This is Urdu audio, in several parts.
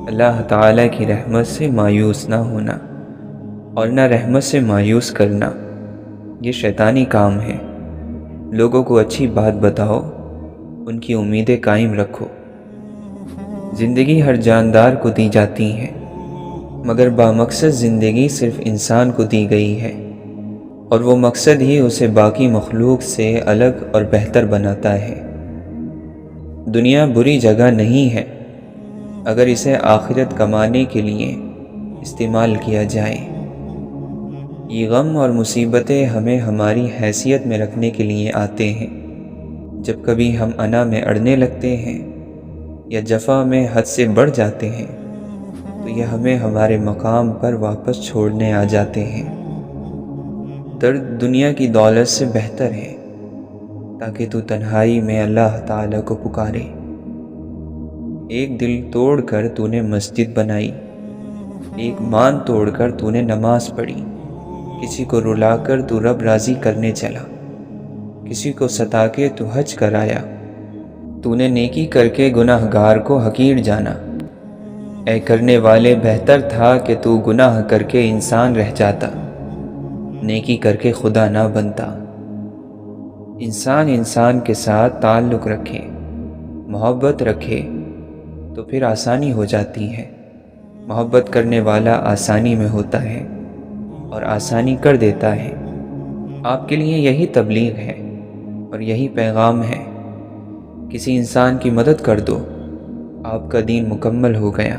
اللہ تعالیٰ کی رحمت سے مایوس نہ ہونا اور نہ رحمت سے مایوس کرنا یہ شیطانی کام ہے۔ لوگوں کو اچھی بات بتاؤ، ان کی امیدیں قائم رکھو۔ زندگی ہر جاندار کو دی جاتی ہے، مگر بامقصد زندگی صرف انسان کو دی گئی ہے، اور وہ مقصد ہی اسے باقی مخلوق سے الگ اور بہتر بناتا ہے۔ دنیا بری جگہ نہیں ہے اگر اسے آخرت کمانے کے لیے استعمال کیا جائے۔ یہ غم اور مصیبتیں ہمیں ہماری حیثیت میں رکھنے کے لیے آتے ہیں۔ جب کبھی ہم انا میں اڑنے لگتے ہیں یا جفا میں حد سے بڑھ جاتے ہیں تو یہ ہمیں ہمارے مقام پر واپس چھوڑنے آ جاتے ہیں۔ درد دنیا کی دولت سے بہتر ہے تاکہ تو تنہائی میں اللہ تعالیٰ کو پکارے۔ ایک دل توڑ کر تو نے مسجد بنائی، ایک مان توڑ کر تو نے نماز پڑھی، کسی کو رلا کر تو رب راضی کرنے چلا، کسی کو ستا کے تو حج کرایا، تو نے نیکی کر کے گناہ گار کو حقیر جانا۔ اے کرنے والے، بہتر تھا کہ تو گناہ کر کے انسان رہ جاتا، نیکی کر کے خدا نہ بنتا۔ انسان کے ساتھ تعلق رکھے، محبت رکھے تو پھر آسانی ہو جاتی ہے۔ محبت کرنے والا آسانی میں ہوتا ہے اور آسانی کر دیتا ہے۔ آپ کے لیے یہی تبلیغ ہے اور یہی پیغام ہے۔ کسی انسان کی مدد کر دو، آپ کا دین مکمل ہو گیا۔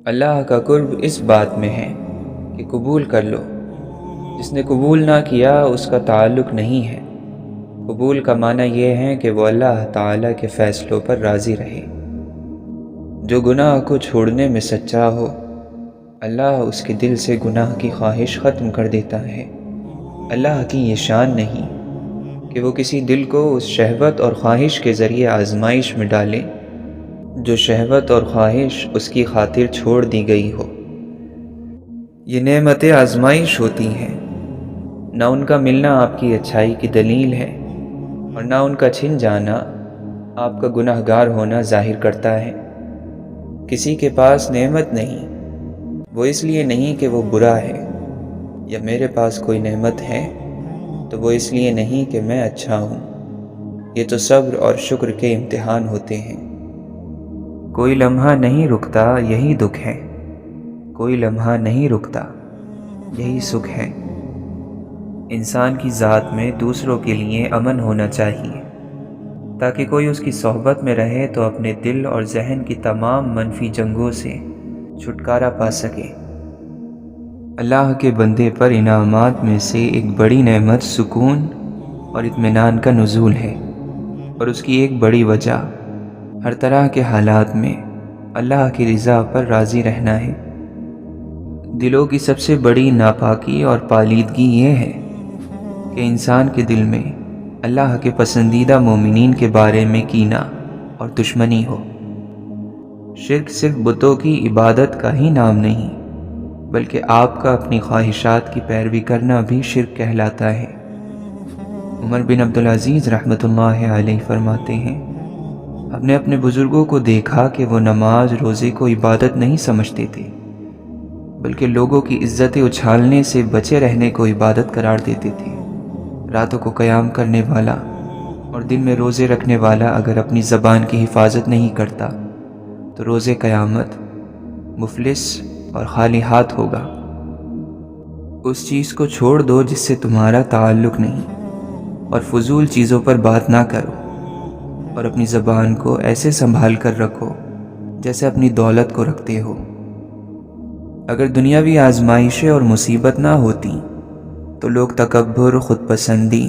اللہ کا قرب اس بات میں ہے کہ قبول کر لو۔ جس نے قبول نہ کیا اس کا تعلق نہیں ہے۔ قبول کا معنی یہ ہے کہ وہ اللہ تعالیٰ کے فیصلوں پر راضی رہے۔ جو گناہ کو چھوڑنے میں سچا ہو، اللہ اس کے دل سے گناہ کی خواہش ختم کر دیتا ہے۔ اللہ کی یہ شان نہیں کہ وہ کسی دل کو اس شہوت اور خواہش کے ذریعے آزمائش میں ڈالے جو شہوت اور خواہش اس کی خاطر چھوڑ دی گئی ہو۔ یہ نعمتیں آزمائش ہوتی ہیں، نہ ان کا ملنا آپ کی اچھائی کی دلیل ہے اور نہ ان کا چھن جانا آپ کا گناہ گار ہونا ظاہر کرتا ہے۔ کسی کے پاس نعمت نہیں، وہ اس لیے نہیں کہ وہ برا ہے، یا میرے پاس کوئی نعمت ہے تو وہ اس لیے نہیں کہ میں اچھا ہوں۔ یہ تو صبر اور شکر کے امتحان ہوتے ہیں۔ کوئی لمحہ نہیں رکتا، یہی دکھ ہے۔ کوئی لمحہ نہیں رکتا، یہی سکھ ہے۔ انسان کی ذات میں دوسروں کے لیے امن ہونا چاہیے تاکہ کوئی اس کی صحبت میں رہے تو اپنے دل اور ذہن کی تمام منفی جنگوں سے چھٹکارا پا سکے۔ اللہ کے بندے پر انعامات میں سے ایک بڑی نعمت سکون اور اطمینان کا نزول ہے، اور اس کی ایک بڑی وجہ ہر طرح کے حالات میں اللہ کی رضا پر راضی رہنا ہے۔ دلوں کی سب سے بڑی ناپاکی اور پالیدگی یہ ہے کہ انسان کے دل میں اللہ کے پسندیدہ مومنین کے بارے میں کینہ اور دشمنی ہو۔ شرک صرف بتوں کی عبادت کا ہی نام نہیں، بلکہ آپ کا اپنی خواہشات کی پیروی کرنا بھی شرک کہلاتا ہے۔ عمر بن عبدالعزیز رحمۃ اللہ علیہ فرماتے ہیں، ہم نے اپنے بزرگوں کو دیکھا کہ وہ نماز روزے کو عبادت نہیں سمجھتے تھے، بلکہ لوگوں کی عزتیں اچھالنے سے بچے رہنے کو عبادت قرار دیتے تھے۔ راتوں کو قیام کرنے والا اور دن میں روزے رکھنے والا اگر اپنی زبان کی حفاظت نہیں کرتا تو روزے قیامت مفلس اور خالی ہاتھ ہوگا۔ اس چیز کو چھوڑ دو جس سے تمہارا تعلق نہیں، اور فضول چیزوں پر بات نہ کرو، اور اپنی زبان کو ایسے سنبھال کر رکھو جیسے اپنی دولت کو رکھتے ہو۔ اگر دنیاوی آزمائشیں اور مصیبت نہ ہوتی تو لوگ تکبر، خود پسندی،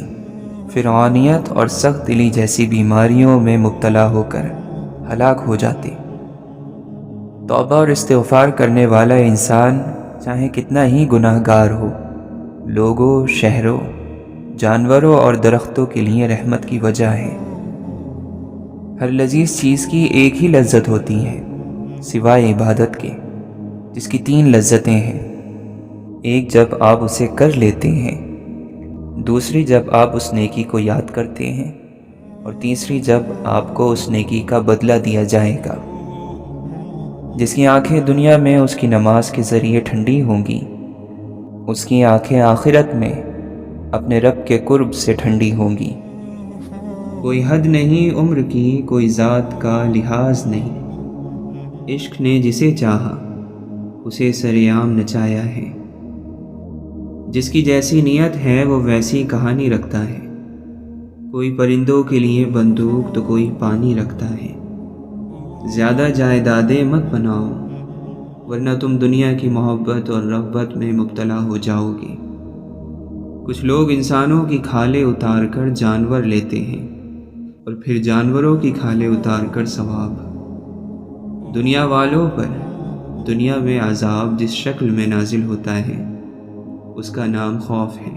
فرعونیت اور سخت دلی جیسی بیماریوں میں مبتلا ہو کر ہلاک ہو جاتے۔ توبہ اور استغفار کرنے والا انسان چاہے کتنا ہی گناہ گار ہو، لوگوں، شہروں، جانوروں اور درختوں کے لیے رحمت کی وجہ ہے۔ ہر لذیذ چیز کی ایک ہی لذت ہوتی ہے سوائے عبادت کے، جس کی 3 لذتیں ہیں۔ ایک جب آپ اسے کر لیتے ہیں، دوسری جب آپ اس نیکی کو یاد کرتے ہیں، اور تیسری جب آپ کو اس نیکی کا بدلہ دیا جائے گا۔ جس کی آنکھیں دنیا میں اس کی نماز کے ذریعے ٹھنڈی ہوں گی، اس کی آنکھیں آخرت میں اپنے رب کے قرب سے ٹھنڈی ہوں گی۔ کوئی حد نہیں عمر کی، کوئی ذات کا لحاظ نہیں، عشق نے جسے چاہا اسے سرعام نچایا ہے۔ جس کی جیسی نیت ہے وہ ویسی کہانی رکھتا ہے، کوئی پرندوں کے لیے بندوق تو کوئی پانی رکھتا ہے۔ زیادہ جائیدادیں مت بناؤ ورنہ تم دنیا کی محبت اور رغبت میں مبتلا ہو جاؤ گے۔ کچھ لوگ انسانوں کی کھالیں اتار کر جانور لیتے ہیں اور پھر جانوروں کی کھالیں اتار کر ثواب۔ دنیا والوں پر دنیا میں عذاب جس شکل میں نازل ہوتا ہے اس کا نام خوف ہے۔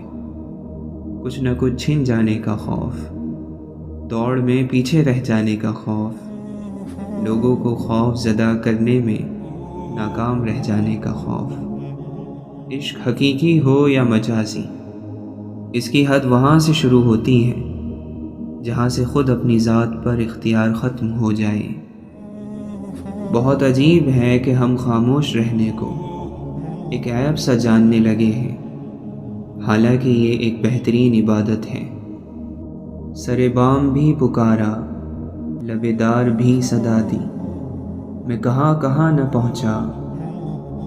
کچھ نہ کچھ چھن جانے کا خوف، دوڑ میں پیچھے رہ جانے کا خوف، لوگوں کو خوف زدہ کرنے میں ناکام رہ جانے کا خوف۔ عشق حقیقی ہو یا مجازی، اس کی حد وہاں سے شروع ہوتی ہے جہاں سے خود اپنی ذات پر اختیار ختم ہو جائے۔ بہت عجیب ہے کہ ہم خاموش رہنے کو ایک عیب سا جاننے لگے ہیں، حالانکہ یہ ایک بہترین عبادت ہے۔ سر بام بھی پکارا، لب دار بھی صدا دی، میں کہاں کہاں نہ پہنچا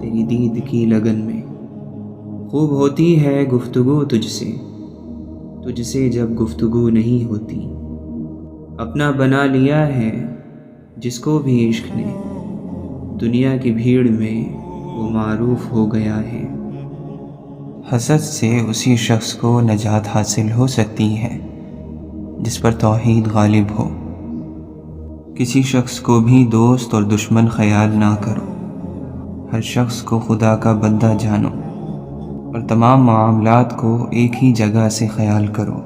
تیری دید کی لگن میں۔ خوب ہوتی ہے گفتگو تجھ سے جب گفتگو نہیں ہوتی۔ اپنا بنا لیا ہے جس کو بھی عشق نے، دنیا کی بھیڑ میں وہ معروف ہو گیا ہے۔ حسد سے اسی شخص کو نجات حاصل ہو سکتی ہے جس پر توحید غالب ہو۔ کسی شخص کو بھی دوست اور دشمن خیال نہ کرو، ہر شخص کو خدا کا بندہ جانو اور تمام معاملات کو ایک ہی جگہ سے خیال کرو۔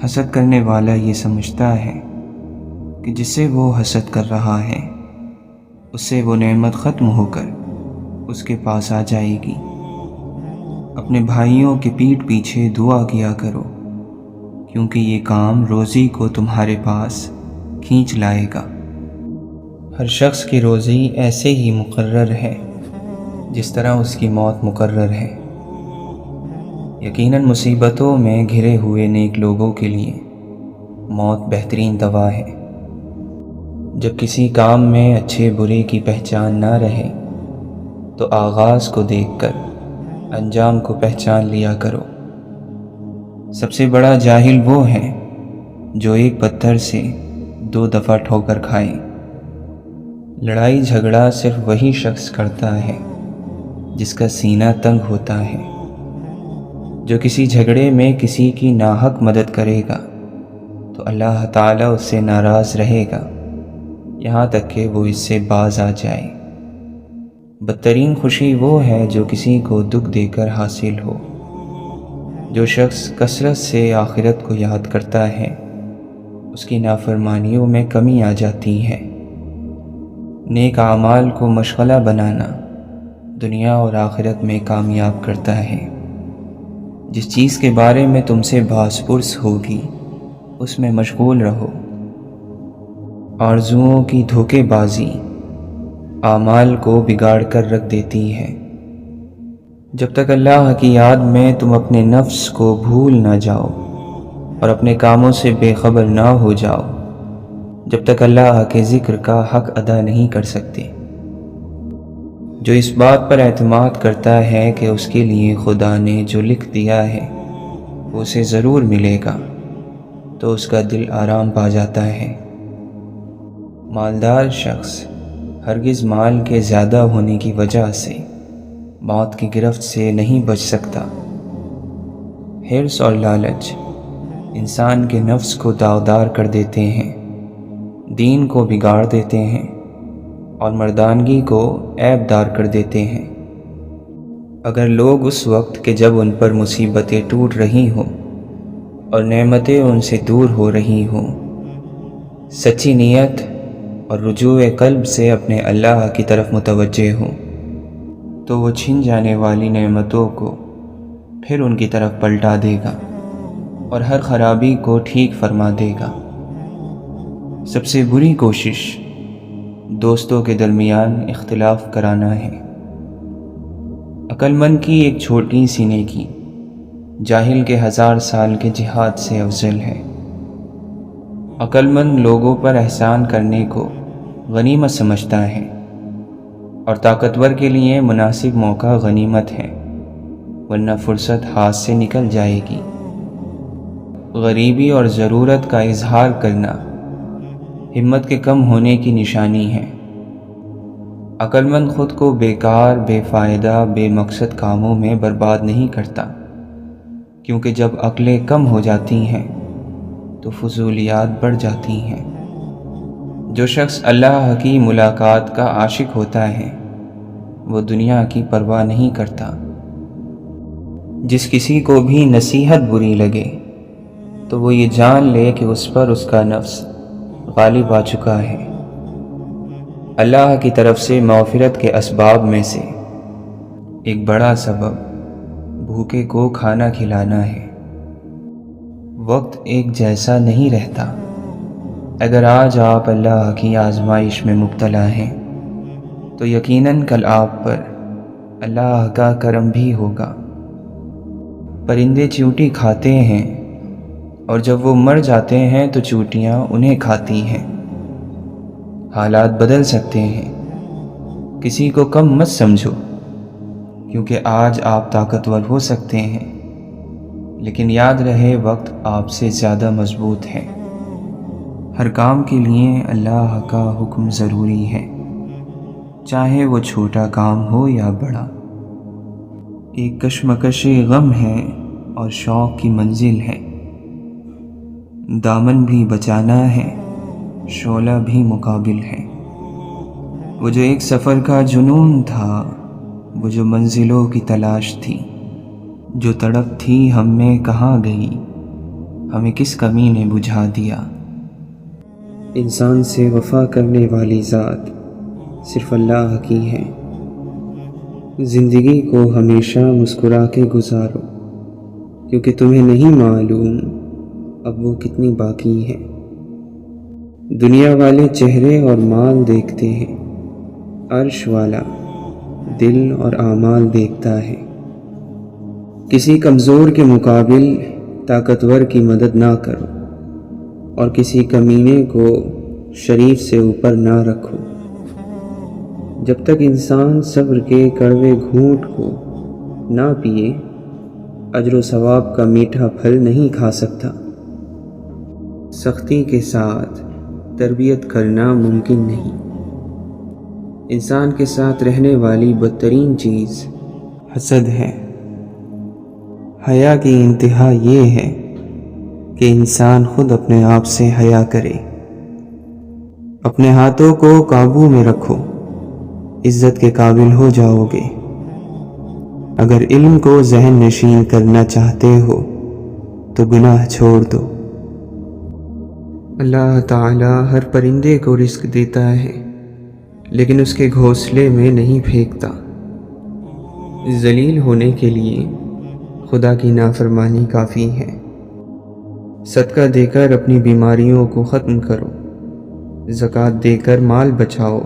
حسد کرنے والا یہ سمجھتا ہے کہ جس سے وہ حسد کر رہا ہے اس سے وہ نعمت ختم ہو کر اس کے پاس آ جائے گی۔ اپنے بھائیوں کے پیٹھ پیچھے دعا کیا کرو، کیونکہ یہ کام روزی کو تمہارے پاس کھینچ لائے گا۔ ہر شخص کی روزی ایسے ہی مقرر ہے جس طرح اس کی موت مقرر ہے۔ یقیناً مصیبتوں میں گھرے ہوئے نیک لوگوں کے لیے موت بہترین دوا ہے۔ جب کسی کام میں اچھے برے کی پہچان نہ رہے تو آغاز کو دیکھ کر انجام کو پہچان لیا کرو۔ سب سے بڑا جاہل وہ ہے جو ایک پتھر سے 2 دفعہ ٹھوکر کھائے۔ لڑائی جھگڑا صرف وہی شخص کرتا ہے جس کا سینہ تنگ ہوتا ہے۔ جو کسی جھگڑے میں کسی کی ناحق مدد کرے گا تو اللہ تعالیٰ اس سے ناراض رہے گا یہاں تک کہ وہ اس سے باز آ جائے۔ بدترین خوشی وہ ہے جو کسی کو دکھ دے کر حاصل ہو۔ جو شخص کثرت سے آخرت کو یاد کرتا ہے اس کی نافرمانیوں میں کمی آ جاتی ہے۔ نیک اعمال کو مشغلہ بنانا دنیا اور آخرت میں کامیاب کرتا ہے۔ جس چیز کے بارے میں تم سے باس پرس ہوگی اس میں مشغول رہو۔ آرزوؤں کی دھوکے بازی اعمال کو بگاڑ کر رکھ دیتی ہے۔ جب تک اللہ کی یاد میں تم اپنے نفس کو بھول نہ جاؤ اور اپنے کاموں سے بے خبر نہ ہو جاؤ، جب تک اللہ کے ذکر کا حق ادا نہیں کر سکتے۔ جو اس بات پر اعتماد کرتا ہے کہ اس کے لیے خدا نے جو لکھ دیا ہے وہ اسے ضرور ملے گا، تو اس کا دل آرام پا جاتا ہے۔ مالدار شخص ہرگز مال کے زیادہ ہونے کی وجہ سے موت کی گرفت سے نہیں بچ سکتا۔ حرص اور لالچ انسان کے نفس کو داغدار کر دیتے ہیں، دین کو بگاڑ دیتے ہیں اور مردانگی کو عیب دار کر دیتے ہیں۔ اگر لوگ اس وقت کہ جب ان پر مصیبتیں ٹوٹ رہی ہوں اور نعمتیں ان سے دور ہو رہی ہوں، سچی نیت اور رجوع قلب سے اپنے اللہ کی طرف متوجہ ہوں، تو وہ چھن جانے والی نعمتوں کو پھر ان کی طرف پلٹا دے گا اور ہر خرابی کو ٹھیک فرما دے گا۔ سب سے بری کوشش دوستوں کے درمیان اختلاف کرانا ہے۔ عقل مند کی ایک چھوٹی سی نیکی جاہل کے 1000 سال کے جہاد سے افضل ہے۔ عقل مند لوگوں پر احسان کرنے کو غنیمت سمجھتا ہے، اور طاقتور کے لیے مناسب موقع غنیمت ہے، ورنہ فرصت ہاتھ سے نکل جائے گی۔ غریبی اور ضرورت کا اظہار کرنا ہمت کے کم ہونے کی نشانی ہے۔ عقل مند خود کو بیکار، بے فائدہ، بے مقصد کاموں میں برباد نہیں کرتا، کیونکہ جب عقلیں کم ہو جاتی ہیں تو فضولیات بڑھ جاتی ہیں۔ جو شخص اللہ کی ملاقات کا عاشق ہوتا ہے وہ دنیا کی پرواہ نہیں کرتا۔ جس کسی کو بھی نصیحت بری لگے تو وہ یہ جان لے کہ اس پر اس کا نفس غالب آ چکا ہے۔ اللہ کی طرف سے مغفرت کے اسباب میں سے ایک بڑا سبب بھوکے کو کھانا کھلانا ہے۔ وقت ایک جیسا نہیں رہتا۔ اگر آج آپ اللہ کی آزمائش میں مبتلا ہیں تو یقیناً کل آپ پر اللہ کا کرم بھی ہوگا۔ پرندے چیونٹی کھاتے ہیں اور جب وہ مر جاتے ہیں تو چیونٹیاں انہیں کھاتی ہیں۔ حالات بدل سکتے ہیں، کسی کو کم مت سمجھو، کیونکہ آج آپ طاقتور ہو سکتے ہیں، لیکن یاد رہے وقت آپ سے زیادہ مضبوط ہے۔ ہر کام کے لیے اللہ کا حکم ضروری ہے، چاہے وہ چھوٹا کام ہو یا بڑا۔ ایک کشمکش غم ہے اور شوق کی منزل ہے، دامن بھی بچانا ہے، شعلہ بھی مقابل ہے۔ وہ جو ایک سفر کا جنون تھا، وہ جو منزلوں کی تلاش تھی، جو تڑپ تھی ہم میں کہاں گئی، ہمیں کس کمی نے بجھا دیا۔ انسان سے وفا کرنے والی ذات صرف اللہ کی ہے۔ زندگی کو ہمیشہ مسکرا کے گزارو، کیونکہ تمہیں نہیں معلوم اب وہ کتنی باقی ہے۔ دنیا والے چہرے اور مال دیکھتے ہیں، عرش والا دل اور اعمال دیکھتا ہے۔ کسی کمزور کے مقابل طاقتور کی مدد نہ کرو، اور کسی کمینے کو شریف سے اوپر نہ رکھو۔ جب تک انسان صبر کے کڑوے گھونٹ کو نہ پیے، اجر و ثواب کا میٹھا پھل نہیں کھا سکتا۔ سختی کے ساتھ تربیت کرنا ممکن نہیں۔ انسان کے ساتھ رہنے والی بدترین چیز حسد ہے۔ حیا کی انتہا یہ ہے کہ انسان خود اپنے آپ سے حیا کرے۔ اپنے ہاتھوں کو قابو میں رکھو، عزت کے قابل ہو جاؤ گے۔ اگر علم کو ذہن نشین کرنا چاہتے ہو تو گناہ چھوڑ دو۔ اللہ تعالی ہر پرندے کو رزق دیتا ہے، لیکن اس کے گھونسلے میں نہیں پھینکتا۔ ذلیل ہونے کے لیے خدا کی نافرمانی کافی ہے۔ صدقہ دے کر اپنی بیماریوں کو ختم کرو، زکوٰۃ دے کر مال بچاؤ،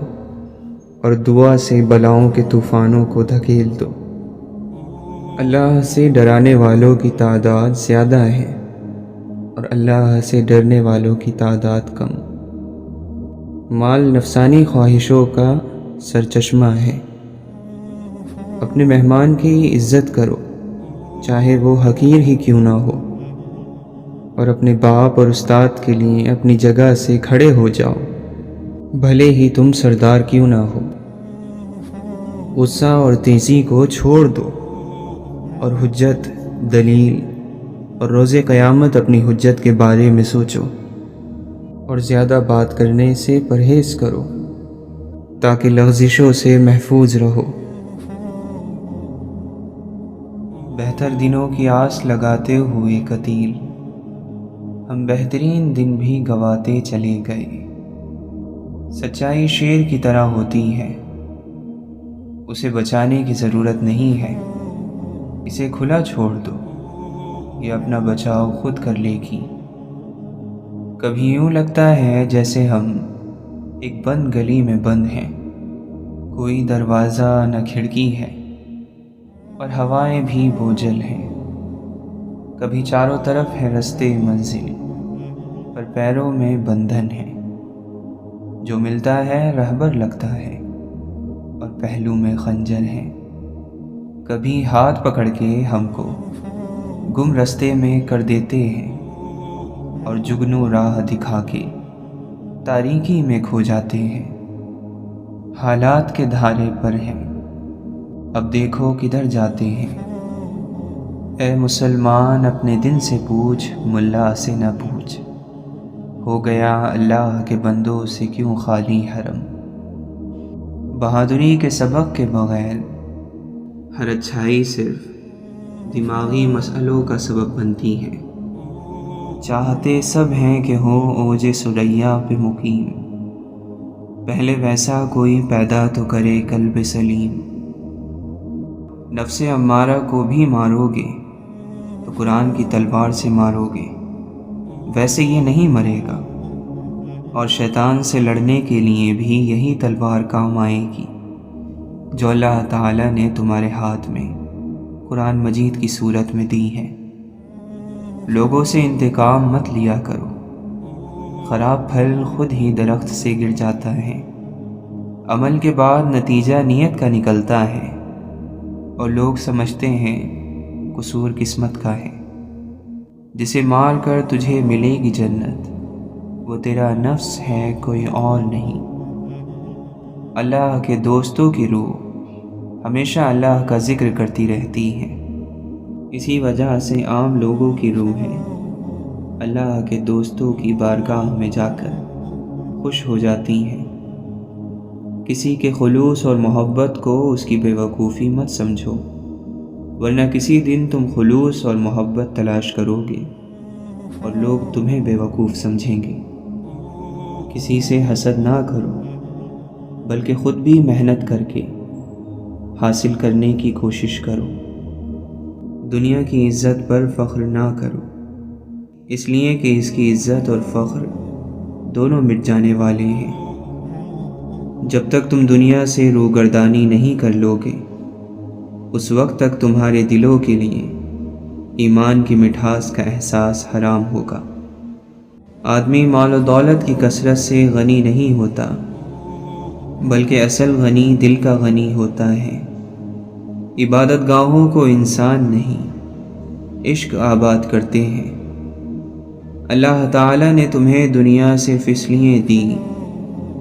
اور دعا سے بلاؤں کے طوفانوں کو دھکیل دو۔ اللہ سے ڈرانے والوں کی تعداد زیادہ ہے اور اللہ سے ڈرنے والوں کی تعداد کم۔ مال نفسانی خواہشوں کا سرچشمہ ہے۔ اپنے مہمان کی عزت کرو، چاہے وہ حقیر ہی کیوں نہ ہو، اور اپنے باپ اور استاد کے لیے اپنی جگہ سے کھڑے ہو جاؤ، بھلے ہی تم سردار کیوں نہ ہو۔ غصہ اور تیزی کو چھوڑ دو، اور حجت، دلیل اور روز قیامت اپنی حجت کے بارے میں سوچو، اور زیادہ بات کرنے سے پرہیز کرو تاکہ لغزشوں سے محفوظ رہو۔ بہتر دنوں کی آس لگاتے ہوئے قتیل، ہم بہترین دن بھی گواتے چلے گئے۔ سچائی شیر کی طرح ہوتی ہے، اسے بچانے کی ضرورت نہیں ہے، اسے کھلا چھوڑ دو، یہ اپنا بچاؤ خود کر لے گی۔ کبھی یوں لگتا ہے جیسے ہم ایک بند گلی میں بند ہیں، کوئی دروازہ نہ کھڑکی ہے، اور ہوائیں بھی بوجھل ہیں۔ کبھی چاروں طرف ہے رستے منزل، پر پیروں میں بندھن ہے۔ جو ملتا ہے رہبر لگتا ہے، اور پہلو میں خنجر ہے۔ کبھی ہاتھ پکڑ کے ہم کو گم رستے میں کر دیتے ہیں، اور جگنو راہ دکھا کے تاریکی میں کھو جاتے ہیں۔ حالات کے دھارے پر ہیں، اب دیکھو کدھر جاتے ہیں۔ اے مسلمان اپنے دن سے پوچھ، ملا سے نہ پوچھ، ہو گیا اللہ کے بندوں سے کیوں خالی حرم۔ بہادری کے سبق کے بغیر ہر اچھائی صرف دماغی مسئلوں کا سبب بنتی ہے۔ چاہتے سب ہیں کہ ہوں اوج ثریا پہ مقیم، پہلے ویسا کوئی پیدا تو کرے قلب سلیم۔ نفس امارہ کو بھی مارو گے تو قرآن کی تلوار سے مارو گے، ویسے یہ نہیں مرے گا، اور شیطان سے لڑنے کے لیے بھی یہی تلوار کام آئے گی جو اللہ تعالیٰ نے تمہارے ہاتھ میں قرآن مجید کی صورت میں دی ہے۔ لوگوں سے انتقام مت لیا کرو، خراب پھل خود ہی درخت سے گر جاتا ہے۔ عمل کے بعد نتیجہ نیت کا نکلتا ہے، اور لوگ سمجھتے ہیں قصور قسمت کا ہے۔ جسے مار کر تجھے ملے گی جنت، وہ تیرا نفس ہے کوئی اور نہیں۔ اللہ کے دوستوں کی روح ہمیشہ اللہ کا ذکر کرتی رہتی ہے، اسی وجہ سے عام لوگوں کی روحیں اللہ کے دوستوں کی بارگاہ میں جا کر خوش ہو جاتی ہیں۔ کسی کے خلوص اور محبت کو اس کی بے وقوفی مت سمجھو، ورنہ کسی دن تم خلوص اور محبت تلاش کرو گے اور لوگ تمہیں بے وقوف سمجھیں گے۔ کسی سے حسد نہ کرو، بلکہ خود بھی محنت کر کے حاصل کرنے کی کوشش کرو۔ دنیا کی عزت پر فخر نہ کرو، اس لیے کہ اس کی عزت اور فخر دونوں مٹ جانے والے ہیں۔ جب تک تم دنیا سے روگردانی نہیں کر لو گے، اس وقت تک تمہارے دلوں کے لیے ایمان کی مٹھاس کا احساس حرام ہوگا۔ آدمی مال و دولت کی کثرت سے غنی نہیں ہوتا، بلکہ اصل غنی دل کا غنی ہوتا ہے۔ عبادت گاہوں کو انسان نہیں، عشق آباد کرتے ہیں۔ اللہ تعالیٰ نے تمہیں دنیا صرف اس لیے دی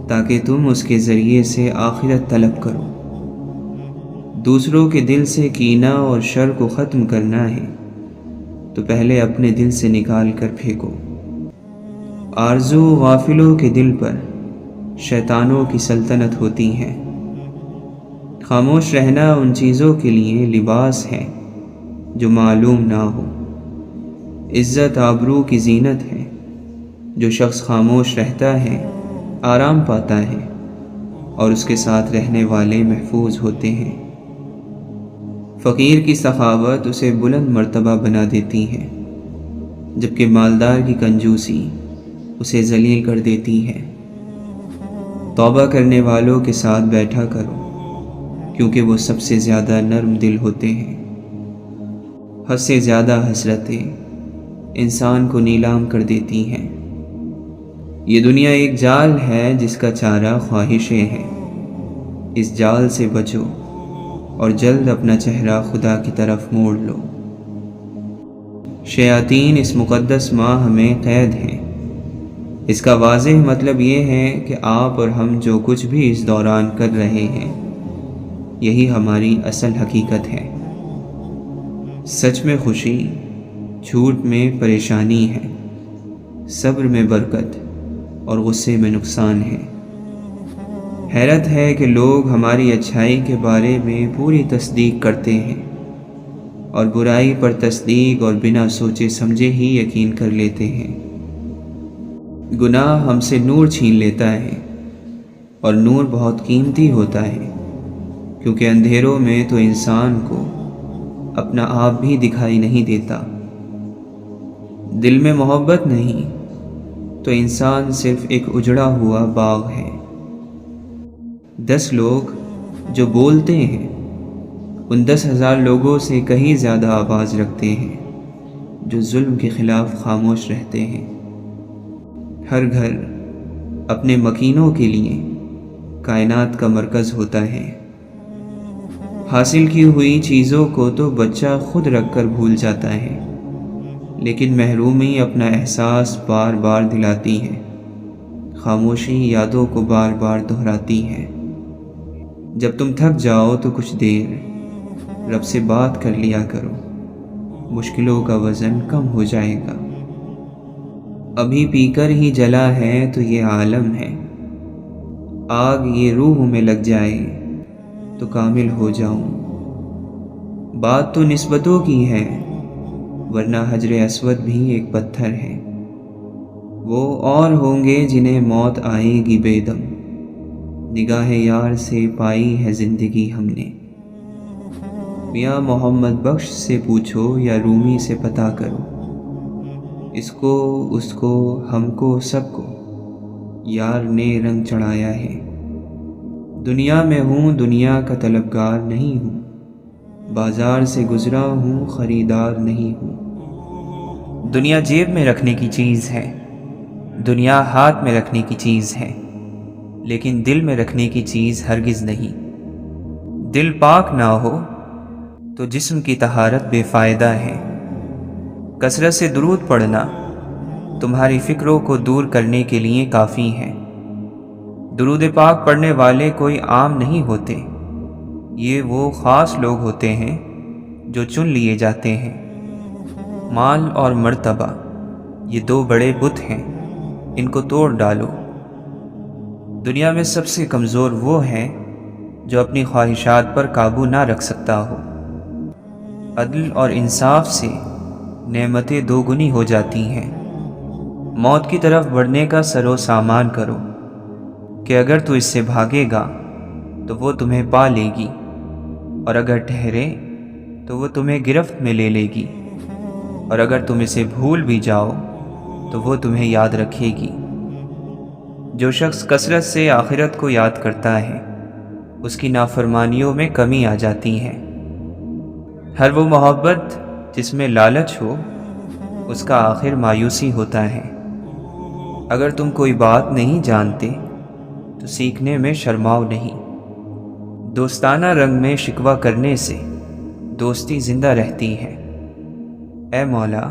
تاکہ تم اس کے ذریعے سے آخرت طلب کرو۔ دوسروں کے دل سے کینہ اور شر کو ختم کرنا ہے تو پہلے اپنے دل سے نکال کر پھینکو۔ آرزو غافلوں کے دل پر شیطانوں کی سلطنت ہوتی ہے۔ خاموش رہنا ان چیزوں کے لیے لباس ہے جو معلوم نہ ہو۔ عزت آبرو کی زینت ہے، جو شخص خاموش رہتا ہے آرام پاتا ہے، اور اس کے ساتھ رہنے والے محفوظ ہوتے ہیں۔ فقیر کی سخاوت اسے بلند مرتبہ بنا دیتی ہے، جبکہ مالدار کی کنجوسی اسے ذلیل کر دیتی ہے۔ توبہ کرنے والوں کے ساتھ بیٹھا کرو، کیونکہ وہ سب سے زیادہ نرم دل ہوتے ہیں۔ حد سے زیادہ حسرتیں انسان کو نیلام کر دیتی ہیں۔ یہ دنیا ایک جال ہے جس کا چارہ خواہشیں ہیں، اس جال سے بچو اور جلد اپنا چہرہ خدا کی طرف موڑ لو۔ شیاطین اس مقدس ماہ میں قید ہیں۔ اس کا واضح مطلب یہ ہے کہ آپ اور ہم جو کچھ بھی اس دوران کر رہے ہیں، یہی ہماری اصل حقیقت ہے۔ سچ میں خوشی، جھوٹ میں پریشانی ہے، صبر میں برکت اور غصے میں نقصان ہے۔ حیرت ہے کہ لوگ ہماری اچھائی کے بارے میں پوری تصدیق کرتے ہیں اور برائی پر تصدیق اور بنا سوچے سمجھے ہی یقین کر لیتے ہیں۔ گناہ ہم سے نور چھین لیتا ہے، اور نور بہت قیمتی ہوتا ہے، کیونکہ اندھیروں میں تو انسان کو اپنا آپ بھی دکھائی نہیں دیتا۔ دل میں محبت نہیں تو انسان صرف ایک اجڑا ہوا باغ ہے۔ 10 لوگ جو بولتے ہیں ان 10,000 لوگوں سے کہیں زیادہ آواز رکھتے ہیں جو ظلم کے خلاف خاموش رہتے ہیں۔ ہر گھر اپنے مکینوں کے لیے کائنات کا مرکز ہوتا ہے۔ حاصل کی ہوئی چیزوں کو تو بچہ خود رکھ کر بھول جاتا ہے، لیکن محرومی اپنا احساس بار بار دلاتی ہے، خاموشی یادوں کو بار بار دہراتی ہے۔ جب تم تھک جاؤ تو کچھ دیر رب سے بات کر لیا کرو، مشکلوں کا وزن کم ہو جائے گا۔ ابھی پی کر ہی جلا ہے تو یہ عالم ہے، آگ یہ روح میں لگ جائے تو کامل ہو جاؤں۔ بات تو نسبتوں کی ہے، ورنہ حجر اسود بھی ایک پتھر ہے۔ وہ اور ہوں گے جنہیں موت آئے گی بے دم، نگاہ یار سے پائی ہے زندگی ہم نے۔ میاں محمد بخش سے پوچھو یا رومی سے پتہ کرو، اس کو اس کو ہم کو سب کو یار نے رنگ چڑھایا ہے۔ دنیا میں ہوں دنیا کا طلبگار نہیں ہوں، بازار سے گزرا ہوں خریدار نہیں ہوں۔ دنیا جیب میں رکھنے کی چیز ہے، دنیا ہاتھ میں رکھنے کی چیز ہے، لیکن دل میں رکھنے کی چیز ہرگز نہیں۔ دل پاک نہ ہو تو جسم کی طہارت بے فائدہ ہے۔ کثرت سے درود پڑھنا تمہاری فکروں کو دور کرنے کے لیے کافی ہے۔ درود پاک پڑھنے والے کوئی عام نہیں ہوتے، یہ وہ خاص لوگ ہوتے ہیں جو چن لیے جاتے ہیں۔ مال اور مرتبہ یہ 2 بڑے بت ہیں، ان کو توڑ ڈالو۔ دنیا میں سب سے کمزور وہ ہے جو اپنی خواہشات پر قابو نہ رکھ سکتا ہو۔ عدل اور انصاف سے نعمتیں 2 گنی ہو جاتی ہیں۔ موت کی طرف بڑھنے کا سر و سامان کرو کہ اگر تو اس سے بھاگے گا تو وہ تمہیں پا لے گی، اور اگر ٹھہرے تو وہ تمہیں گرفت میں لے لے گی، اور اگر تم اسے بھول بھی جاؤ تو وہ تمہیں یاد رکھے گی۔ جو شخص کثرت سے آخرت کو یاد کرتا ہے اس کی نافرمانیوں میں کمی آ جاتی ہے۔ ہر وہ محبت جس میں لالچ ہو اس کا آخر مایوسی ہوتا ہے۔ اگر تم کوئی بات نہیں جانتے تو سیکھنے میں شرماؤ نہیں۔ دوستانہ رنگ میں شکوہ کرنے سے دوستی زندہ رہتی ہے۔ اے مولا،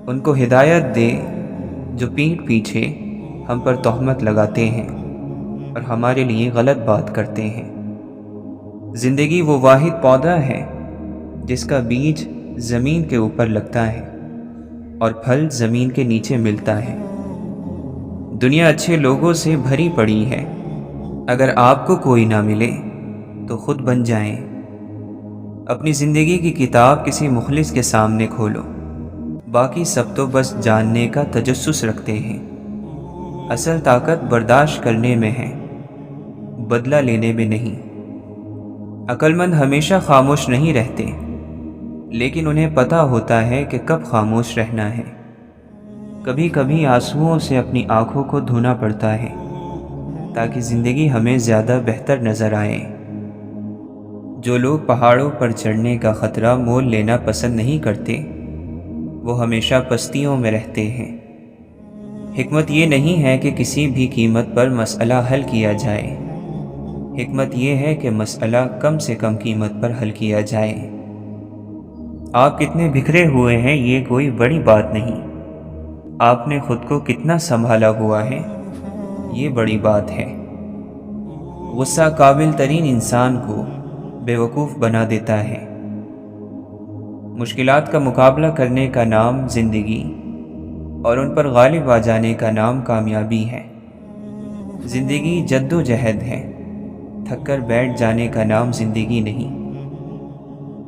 ان کو ہدایت دے جو پیٹھ پیچھے ہم پر تہمت لگاتے ہیں اور ہمارے لیے غلط بات کرتے ہیں۔ زندگی وہ واحد پودا ہے جس کا بیج زمین کے اوپر لگتا ہے اور پھل زمین کے نیچے ملتا ہے۔ دنیا اچھے لوگوں سے بھری پڑی ہے، اگر آپ کو کوئی نہ ملے تو خود بن جائیں۔ اپنی زندگی کی کتاب کسی مخلص کے سامنے کھولو، باقی سب تو بس جاننے کا تجسس رکھتے ہیں۔ اصل طاقت برداشت کرنے میں ہے، بدلہ لینے میں نہیں۔ عقل مند ہمیشہ خاموش نہیں رہتے، لیکن انہیں پتہ ہوتا ہے کہ کب خاموش رہنا ہے۔ کبھی کبھی آنسوؤں سے اپنی آنکھوں کو دھونا پڑتا ہے تاکہ زندگی ہمیں زیادہ بہتر نظر آئے۔ جو لوگ پہاڑوں پر چڑھنے کا خطرہ مول لینا پسند نہیں کرتے وہ ہمیشہ پستیوں میں رہتے ہیں۔ حکمت یہ نہیں ہے کہ کسی بھی قیمت پر مسئلہ حل کیا جائے، حکمت یہ ہے کہ مسئلہ کم سے کم قیمت پر حل کیا جائے۔ آپ کتنے بکھرے ہوئے ہیں یہ کوئی بڑی بات نہیں، آپ نے خود کو کتنا سنبھالا ہوا ہے یہ بڑی بات ہے۔ غصہ قابل ترین انسان کو بیوقوف بنا دیتا ہے۔ مشکلات کا مقابلہ کرنے کا نام زندگی اور ان پر غالب آ جانے کا نام کامیابی ہے۔ زندگی جد و جہد ہے، تھک کر بیٹھ جانے کا نام زندگی نہیں۔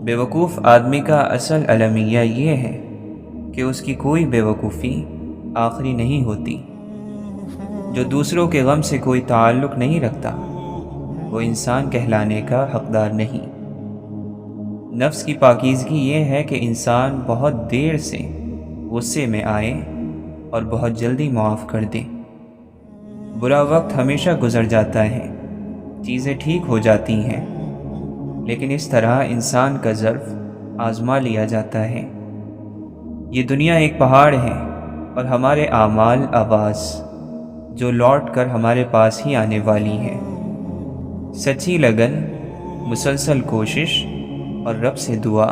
بیوقوف آدمی کا اصل المیہ یہ ہے کہ اس کی کوئی بیوقوفی آخری نہیں ہوتی۔ جو دوسروں کے غم سے کوئی تعلق نہیں رکھتا وہ انسان کہلانے کا حقدار نہیں۔ نفس کی پاکیزگی یہ ہے کہ انسان بہت دیر سے غصے میں آئے اور بہت جلدی معاف کر دے۔ برا وقت ہمیشہ گزر جاتا ہے، چیزیں ٹھیک ہو جاتی ہیں، لیکن اس طرح انسان کا ظرف آزما لیا جاتا ہے۔ یہ دنیا ایک پہاڑ ہے اور ہمارے اعمال آواز جو لوٹ کر ہمارے پاس ہی آنے والی ہے۔ سچی لگن، مسلسل کوشش اور رب سے دعا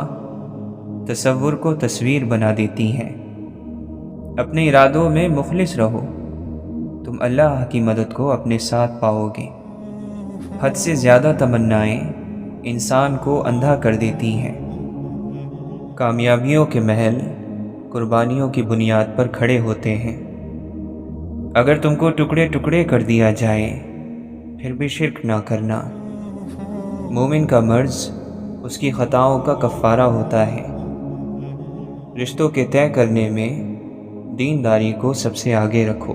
تصور کو تصویر بنا دیتی ہیں۔ اپنے ارادوں میں مخلص رہو، تم اللہ کی مدد کو اپنے ساتھ پاؤ گے۔ حد سے زیادہ تمنائیں انسان کو اندھا کر دیتی ہیں۔ کامیابیوں کے محل قربانیوں کی بنیاد پر کھڑے ہوتے ہیں۔ اگر تم کو ٹکڑے ٹکڑے کر دیا جائے پھر بھی شرک نہ کرنا۔ مومن کا مرض اس کی خطاؤں کا کفارہ ہوتا ہے۔ رشتوں کے طے کرنے میں دینداری کو سب سے آگے رکھو۔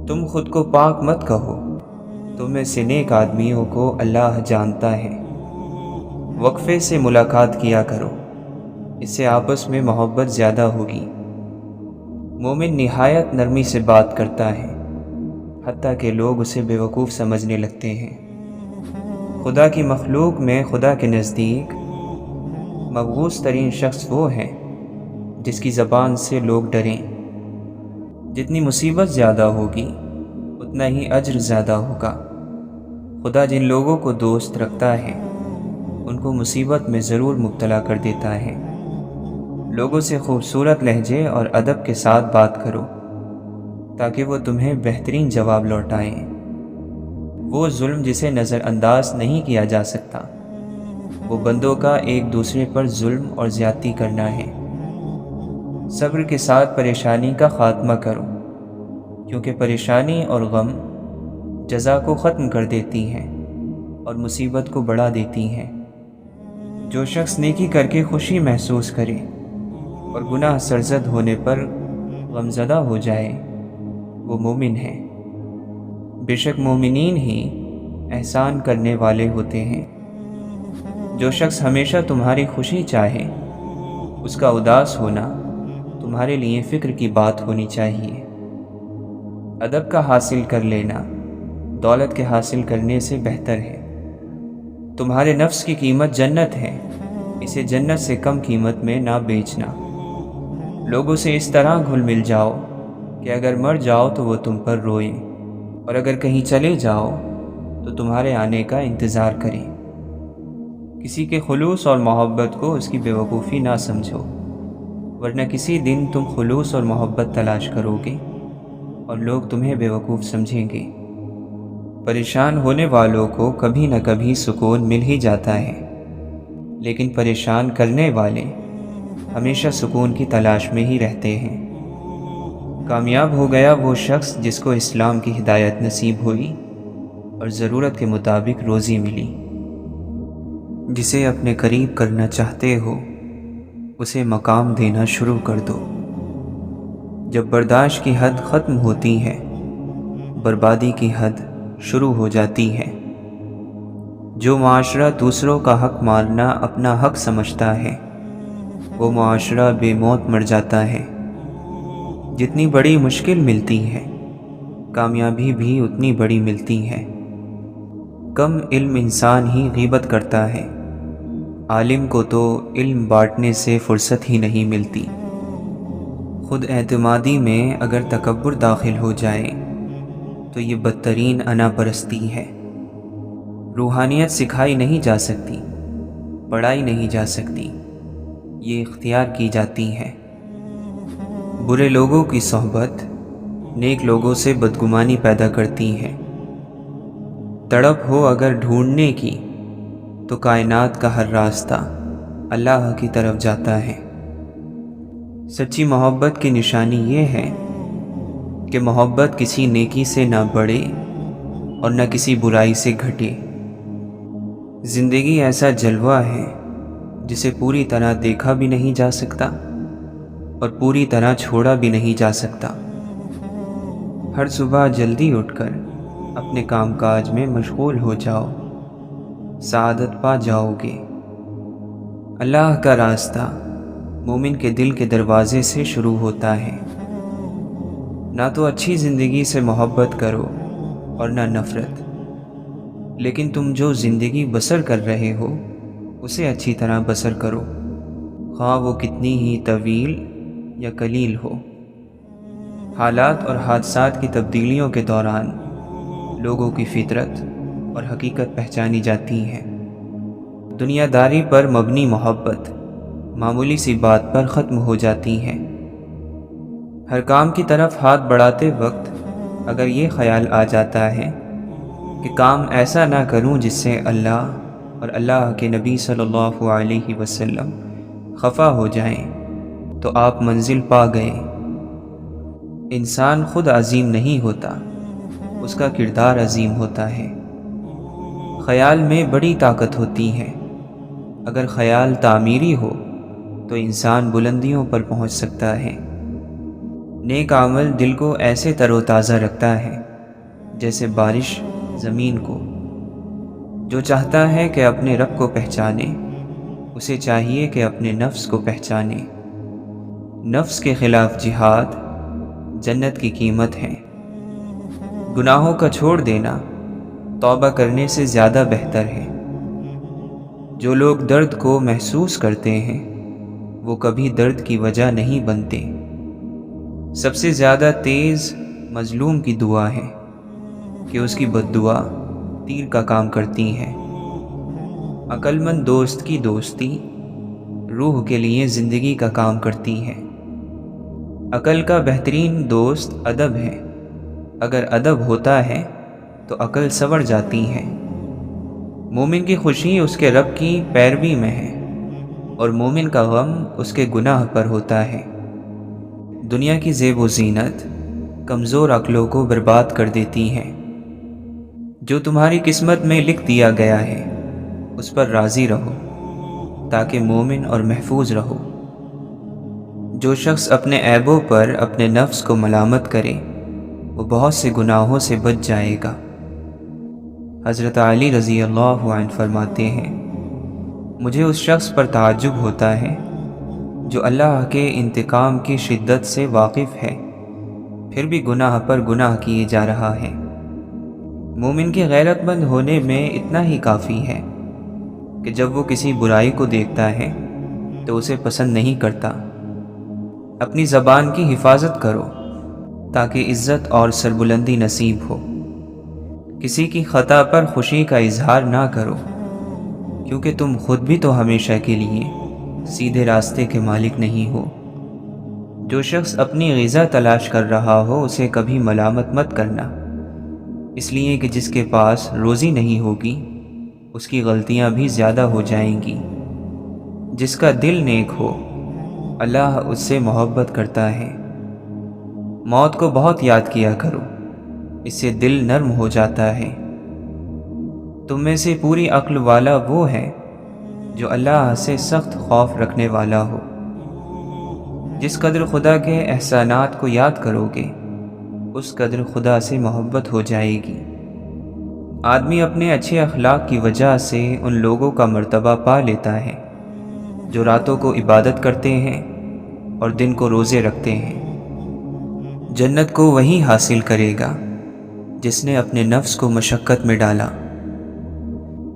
تم خود کو پاک مت کہو، تم میں سے نیک آدمیوں کو اللہ جانتا ہے۔ وقفے سے ملاقات کیا کرو، اس سے آپس میں محبت زیادہ ہوگی۔ مومن نہایت نرمی سے بات کرتا ہے، حتیٰ کہ لوگ اسے بیوقوف سمجھنے لگتے ہیں۔ خدا کی مخلوق میں خدا کے نزدیک مبغوض ترین شخص وہ ہے جس کی زبان سے لوگ ڈریں۔ جتنی مصیبت زیادہ ہوگی اتنا ہی اجر زیادہ ہوگا۔ خدا جن لوگوں کو دوست رکھتا ہے ان کو مصیبت میں ضرور مبتلا کر دیتا ہے۔ لوگوں سے خوبصورت لہجے اور ادب کے ساتھ بات کرو تاکہ وہ تمہیں بہترین جواب لوٹائیں۔ وہ ظلم جسے نظر انداز نہیں کیا جا سکتا، وہ بندوں کا ایک دوسرے پر ظلم اور زیادتی کرنا ہے۔ صبر کے ساتھ پریشانی کا خاتمہ کرو، کیونکہ پریشانی اور غم جزا کو ختم کر دیتی ہیں اور مصیبت کو بڑھا دیتی ہیں۔ جو شخص نیکی کر کے خوشی محسوس کرے اور گناہ سرزد ہونے پر غمزدہ ہو جائے وہ مومن ہے۔ بے شک مومنین ہی احسان کرنے والے ہوتے ہیں۔ جو شخص ہمیشہ تمہاری خوشی چاہے اس کا اداس ہونا تمہارے لیے فکر کی بات ہونی چاہیے۔ ادب کا حاصل کر لینا دولت کے حاصل کرنے سے بہتر ہے۔ تمہارے نفس کی قیمت جنت ہے، اسے جنت سے کم قیمت میں نہ بیچنا۔ لوگوں سے اس طرح گھل مل جاؤ کہ اگر مر جاؤ تو وہ تم پر روئیں، اور اگر کہیں چلے جاؤ تو تمہارے آنے کا انتظار کریں۔ کسی کے خلوص اور محبت کو اس کی بیوقوفی نہ سمجھو، ورنہ کسی دن تم خلوص اور محبت تلاش کرو گے اور لوگ تمہیں بیوقوف سمجھیں گے۔ پریشان ہونے والوں کو کبھی نہ کبھی سکون مل ہی جاتا ہے، لیکن پریشان کرنے والے ہمیشہ سکون کی تلاش میں ہی رہتے ہیں۔ کامیاب ہو گیا وہ شخص جس کو اسلام کی ہدایت نصیب ہوئی اور ضرورت کے مطابق روزی ملی۔ جسے اپنے قریب کرنا چاہتے ہو اسے مقام دینا شروع کر دو۔ جب برداشت کی حد ختم ہوتی ہے بربادی کی حد شروع ہو جاتی ہے۔ جو معاشرہ دوسروں کا حق مارنا اپنا حق سمجھتا ہے وہ معاشرہ بے موت مر جاتا ہے۔ جتنی بڑی مشکل ملتی ہے کامیابی بھی اتنی بڑی ملتی ہے۔ کم علم انسان ہی غیبت کرتا ہے، عالم کو تو علم بانٹنے سے فرصت ہی نہیں ملتی۔ خود اعتمادی میں اگر تکبر داخل ہو جائے تو یہ بدترین انا پرستی ہے۔ روحانیت سکھائی نہیں جا سکتی، پڑھائی نہیں جا سکتی، یہ اختیار کی جاتی ہے۔ برے لوگوں کی صحبت نیک لوگوں سے بدگمانی پیدا کرتی ہے۔ تڑپ ہو اگر ڈھونڈنے کی تو کائنات کا ہر راستہ اللہ کی طرف جاتا ہے۔ سچی محبت کی نشانی یہ ہے کہ محبت کسی نیکی سے نہ بڑھے اور نہ کسی برائی سے گھٹے۔ زندگی ایسا جلوہ ہے جسے پوری طرح دیکھا بھی نہیں جا سکتا اور پوری طرح چھوڑا بھی نہیں جا سکتا۔ ہر صبح جلدی اٹھ کر اپنے کام کاج میں مشغول ہو جاؤ، سعادت پا جاؤ گے۔ اللہ کا راستہ مومن کے دل کے دروازے سے شروع ہوتا ہے۔ نہ تو اچھی زندگی سے محبت کرو اور نہ نفرت۔ لیکن تم جو زندگی بسر کر رہے ہو اسے اچھی طرح بسر کرو، خواہ وہ کتنی ہی طویل یا قلیل ہو۔ حالات اور حادثات کی تبدیلیوں کے دوران لوگوں کی فطرت اور حقیقت پہچانی جاتی ہیں۔ دنیا داری پر مبنی محبت معمولی سی بات پر ختم ہو جاتی ہے۔ ہر کام کی طرف ہاتھ بڑھاتے وقت اگر یہ خیال آ جاتا ہے کہ کام ایسا نہ کروں جس سے اللہ اور اللہ کے نبی صلی اللہ علیہ وسلم خفا ہو جائیں، تو آپ منزل پا گئے۔ انسان خود عظیم نہیں ہوتا، اس کا کردار عظیم ہوتا ہے۔ خیال میں بڑی طاقت ہوتی ہے۔ اگر خیال تعمیری ہو تو انسان بلندیوں پر پہنچ سکتا ہے۔ نیک عمل دل کو ایسے تر و تازہ رکھتا ہے جیسے بارش زمین کو۔ جو چاہتا ہے کہ اپنے رب کو پہچانے، اسے چاہیے کہ اپنے نفس کو پہچانے۔ نفس کے خلاف جہاد جنت کی قیمت ہے۔ گناہوں کا چھوڑ دینا توبہ کرنے سے زیادہ بہتر ہے۔ جو لوگ درد کو محسوس کرتے ہیں وہ کبھی درد کی وجہ نہیں بنتے۔ سب سے زیادہ تیز مظلوم کی دعا ہے کہ اس کی بد دعا تیر کا کام کرتی ہے۔ عقل مند دوست کی دوستی روح کے لیے زندگی کا کام کرتی ہے۔ عقل کا بہترین دوست ادب ہے۔ اگر ادب ہوتا ہے تو عقل سنور جاتی ہے۔ مومن کی خوشی اس کے رب کی پیروی میں ہے اور مومن کا غم اس کے گناہ پر ہوتا ہے۔ دنیا کی زیب و زینت کمزور عقلوں کو برباد کر دیتی ہے۔ جو تمہاری قسمت میں لکھ دیا گیا ہے اس پر راضی رہو تاکہ مومن اور محفوظ رہو۔ جو شخص اپنے عیبوں پر اپنے نفس کو ملامت کرے وہ بہت سے گناہوں سے بچ جائے گا۔ حضرت علی رضی اللہ عنہ فرماتے ہیں، مجھے اس شخص پر تعجب ہوتا ہے جو اللہ کے انتقام کی شدت سے واقف ہے پھر بھی گناہ پر گناہ کیے جا رہا ہے۔ مومن کے غیرت مند ہونے میں اتنا ہی کافی ہے کہ جب وہ کسی برائی کو دیکھتا ہے تو اسے پسند نہیں کرتا۔ اپنی زبان کی حفاظت کرو تاکہ عزت اور سربلندی نصیب ہو۔ کسی کی خطا پر خوشی کا اظہار نہ کرو کیونکہ تم خود بھی تو ہمیشہ کے لیے سیدھے راستے کے مالک نہیں ہو۔ جو شخص اپنی غذا تلاش کر رہا ہو اسے کبھی ملامت مت کرنا، اس لیے کہ جس کے پاس روزی نہیں ہوگی اس کی غلطیاں بھی زیادہ ہو جائیں گی۔ جس کا دل نیک ہو اللہ اس سے محبت کرتا ہے۔ موت کو بہت یاد کیا کرو، اس سے دل نرم ہو جاتا ہے۔ تم میں سے پوری عقل والا وہ ہے جو اللہ سے سخت خوف رکھنے والا ہو۔ جس قدر خدا کے احسانات کو یاد کرو گے اس قدر خدا سے محبت ہو جائے گی۔ آدمی اپنے اچھے اخلاق کی وجہ سے ان لوگوں کا مرتبہ پا لیتا ہے جو راتوں کو عبادت کرتے ہیں اور دن کو روزے رکھتے ہیں۔ جنت کو وہی حاصل کرے گا جس نے اپنے نفس کو مشقت میں ڈالا۔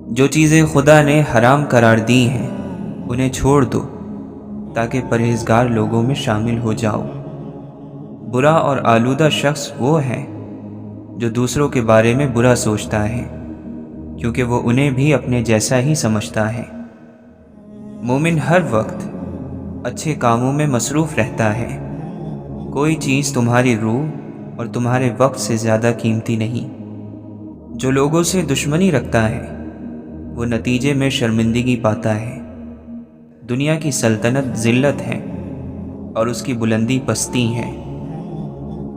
جو چیزیں خدا نے حرام قرار دی ہیں انہیں چھوڑ دو تاکہ پرہیزگار لوگوں میں شامل ہو جاؤ۔ برا اور آلودہ شخص وہ ہے جو دوسروں کے بارے میں برا سوچتا ہے کیونکہ وہ انہیں بھی اپنے جیسا ہی سمجھتا ہے۔ مومن ہر وقت اچھے کاموں میں مصروف رہتا ہے۔ کوئی چیز تمہاری روح اور تمہارے وقت سے زیادہ قیمتی نہیں۔ جو لوگوں سے دشمنی رکھتا ہے وہ نتیجے میں شرمندگی پاتا ہے۔ دنیا کی سلطنت ذلت ہے اور اس کی بلندی پستی ہے۔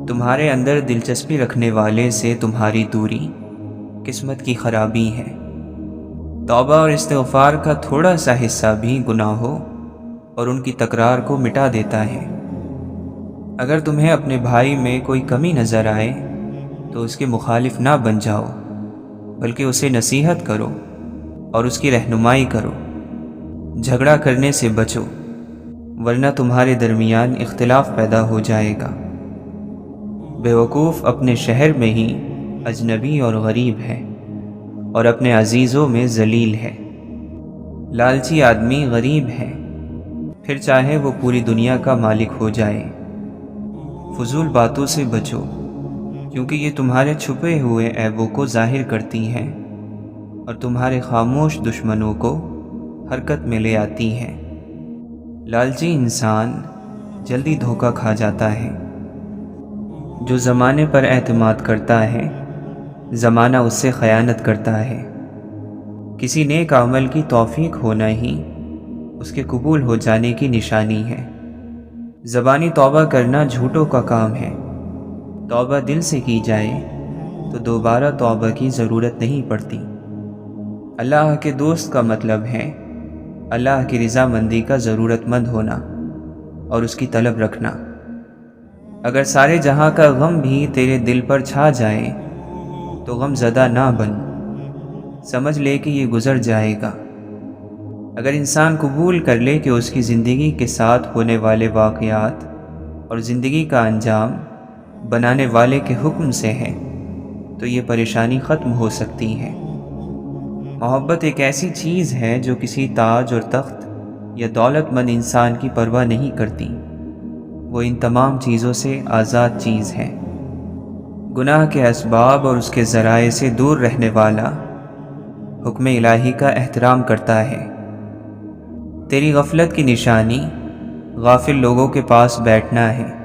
تمہارے اندر دلچسپی رکھنے والے سے تمہاری دوری قسمت کی خرابی ہے۔ توبہ اور استغفار کا تھوڑا سا حصہ بھی گناہوں اور ان کی تکرار کو مٹا دیتا ہے۔ اگر تمہیں اپنے بھائی میں کوئی کمی نظر آئے تو اس کے مخالف نہ بن جاؤ بلکہ اسے نصیحت کرو اور اس کی رہنمائی کرو۔ جھگڑا کرنے سے بچو ورنہ تمہارے درمیان اختلاف پیدا ہو جائے گا۔ بیوقوف اپنے شہر میں ہی اجنبی اور غریب ہے۔ اور اپنے عزیزوں میں ذلیل ہے۔ لالچی آدمی غریب ہے، پھر چاہے وہ پوری دنیا کا مالک ہو جائے۔ فضول باتوں سے بچو، کیونکہ یہ تمہارے چھپے ہوئے عیبوں کو ظاہر کرتی ہیں اور تمہارے خاموش دشمنوں کو حرکت میں لے آتی ہیں۔ لالچی انسان جلدی دھوکہ کھا جاتا ہے۔ جو زمانے پر اعتماد کرتا ہے، زمانہ اس سے خیانت کرتا ہے۔ کسی نیک عمل کی توفیق ہونا ہی اس کے قبول ہو جانے کی نشانی ہے۔ زبانی توبہ کرنا جھوٹوں کا کام ہے۔ توبہ دل سے کی جائے تو دوبارہ توبہ کی ضرورت نہیں پڑتی۔ اللہ کے دوست کا مطلب ہے اللہ کی رضامندی کا ضرورت مند ہونا اور اس کی طلب رکھنا۔ اگر سارے جہاں کا غم بھی تیرے دل پر چھا جائے تو غم زدہ نہ بن، سمجھ لے کہ یہ گزر جائے گا۔ اگر انسان قبول کر لے کہ اس کی زندگی کے ساتھ ہونے والے واقعات اور زندگی کا انجام بنانے والے کے حکم سے ہے تو یہ پریشانی ختم ہو سکتی ہے۔ محبت ایک ایسی چیز ہے جو کسی تاج اور تخت یا دولت مند انسان کی پرواہ نہیں کرتی، وہ ان تمام چیزوں سے آزاد چیز ہے۔ گناہ کے اسباب اور اس کے ذرائع سے دور رہنے والا حکم الہی کا احترام کرتا ہے۔ تیری غفلت کی نشانی غافل لوگوں کے پاس بیٹھنا ہے۔